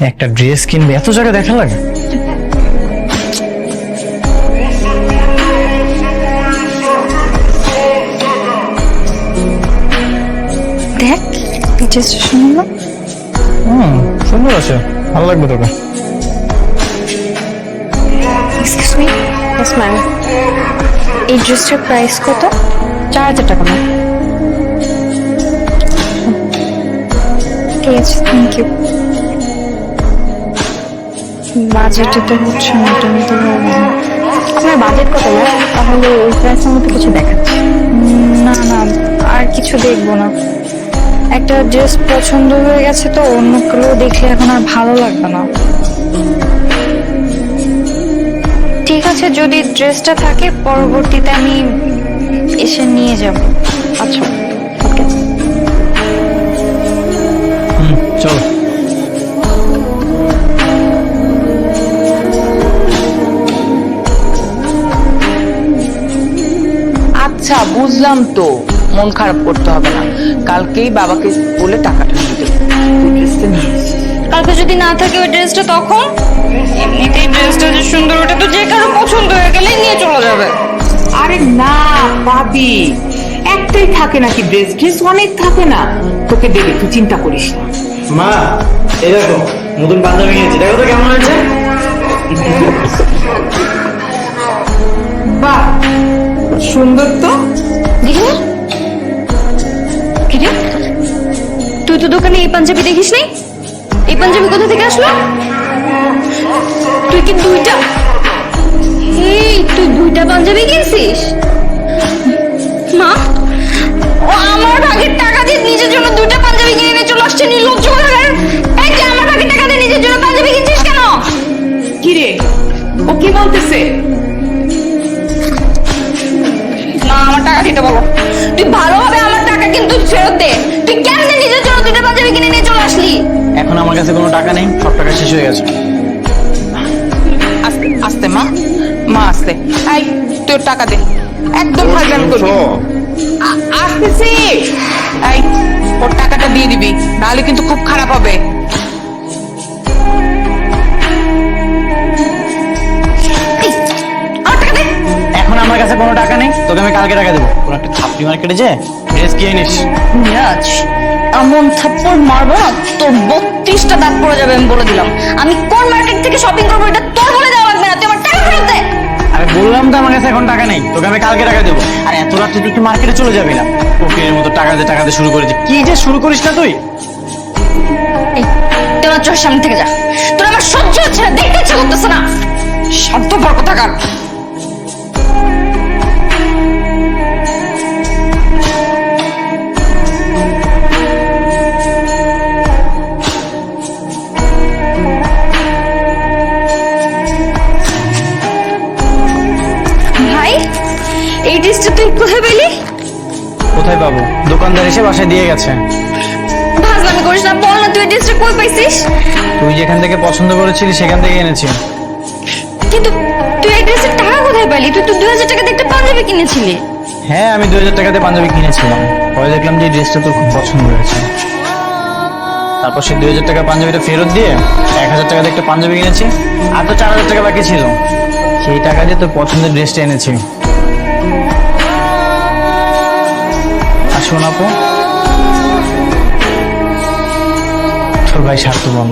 একটা ড্রেস কিনবে এত জায়গা দেখা লাগে? দেখ এই ড্রেসটা সুন্দর না? সুন্দর আছে, ভালো লাগবে তোকে। Excuse me. Yes ma'am. এই ড্রেসটার প্রাইস কত? 4000 টাকা ম্যাম। ঠিক আছে, থ্যাংক ইউ। বাজেটে তো হচ্ছে না, এটা নিতে পারবো না। আপনার বাজেট কত ম্যাম? তাহলে ওই প্রাইসের মধ্যে কিছু দেখাচ্ছি। না না, আর কিছু দেখবো না। একটা ড্রেস পছন্দ হয়ে গেছে তো, অন্যগুলো দেখলে এখন আর ভালো লাগবে না। ঠিক আছে, যদি ড্রেসটা থাকে পরবর্তীতে আমি এসে নিয়ে যাব। আচ্ছা ওকে। চলো। আচ্ছা বুঝলাম তো, মন খারাপ করতে হবে না, কালকেই বাবাকে বলে টাকাটা দিয়ে দেবো। তুই ড্রেসটা নিয়ে আসিস। কালকে যদি না থাকে ওই ড্রেসটা, তখন এমনিতেই ড্রেসটা যে সুন্দর, ওটা তো যে কারো পছন্দ হয়ে গেলে নিয়ে চলে যাবে। আরে না পাবি, একটাই থাকে নাকি ড্রেস? ড্রেস অনেক থাকে না, তোকে দেবে, তুই চিন্তা করিস না। মা, এই দেখো নতুন পাঞ্জাবি কিনেছি, দেখো তো কেমন হয়েছে? বাহ, সুন্দর তো। দেখি কিরে, তুই তো দোকানে এই পাঞ্জাবি দেখিস নাই? এই পাঞ্জাবি কোথা থেকে আসলো? তুই কি দুইটা, তুই দুইটা পাঞ্জাবি কিনছিস? মা, ও আমার ভাগের টাকা দিয়ে নিজের জন্য দুইটা পাঞ্জাবি কিনে নিয়ে চলে আসছে, নির্লজ্জ কোথাকার। এই যে আমার ভাগের টাকা দিয়ে নিজের জন্য পাঞ্জাবি কিনছিস কেন? কি রে, ও কি বলতেছে? মা, আমার টাকা দিতে বলো। তুই ভালোভাবে আমার টাকা কিন্তু ফেরত দে। তুই কেমনে নিজের জন্য দুইটা পাঞ্জাবি কিনে নিয়ে চলে আসলি? এখন আমার কাছে কোনো টাকা নেই, সব টাকা শেষ হয়ে গেছে। আস্তে আস্তে মা, মা আস্তে। এই তোর টাকা দে, একদম ফাজলাম করবি না। আসতেছি। এই ওর টাকাটা দিয়ে দিবি, নাহলে কিন্তু খুব খারাপ হবে। এই, আমার টাকা দে। এখন আমার কাছে কোনো টাকা নেই, তোকে আমি কালকে টাকা দেবো। কোনো একটা ছাপড়ি মার্কেটে যে ড্রেস কিনে নিস। মিরাজ, এমন থাপ্পড় মারবো না তোর 32টা দাঁত পড়ে যাবে, আমি বলে দিলাম। আমি কোন মার্কেট থেকে শপিং করবো এটা তোর বলে দেওয়া লাগবে না, তুই আমার টাকা ফেরত দে। আরে বললাম তো আমার কাছে এখন টাকা নেই, তোকে আমি কালকে টাকা দেবো। আর এত রাত্রে তুই মার্কেটে চলে যাবি না? ফকিরের মতো টাকা দিয়ে শুরু করেছি। কি যে শুরু করিস না তুই? এই, তুই আমার চোখের সামনে থেকে যা। তোর আমার সহ্য হচ্ছে না, দেখতে ইচ্ছে করতেছে না। স্বার্থপর কোথাকার। ভাই, এই ড্রেসটা তুই কোথায় পেলি? কোথায় পাবো? দোকানদার এসে বাসায় দিয়ে গেছে। ভাজলামি করিস না, বল না তুই এই ড্রেসটা কই পাইছিস? তুই যেখান থেকে পছন্দ করেছিলি সেখান থেকে এনেছি। কিন্তু তুই এই ড্রেসের টাকা কোথায় পেলি? তুই তো 2000 টাকা দিয়ে একটা পাঞ্জাবি কিনেছিলি। হ্যাঁ, আমি 2000 টাকাতে পাঞ্জাবি কিনেছিলাম। পরে দেখলাম যে এই ড্রেসটা তোর খুব পছন্দ হয়েছে। তারপর সেই 2000 টাকা পাঞ্জাবিটা ফেরত দিয়ে 1000 টাকা দিয়ে একটা পাঞ্জাবি কিনেছি। আর তো 4000 টাকা বাকি ছিল, সেই টাকা দিয়ে তোর পছন্দের ড্রেসটা এনেছি। আর শোন আপু, তোর ভাই স্বার্থপর।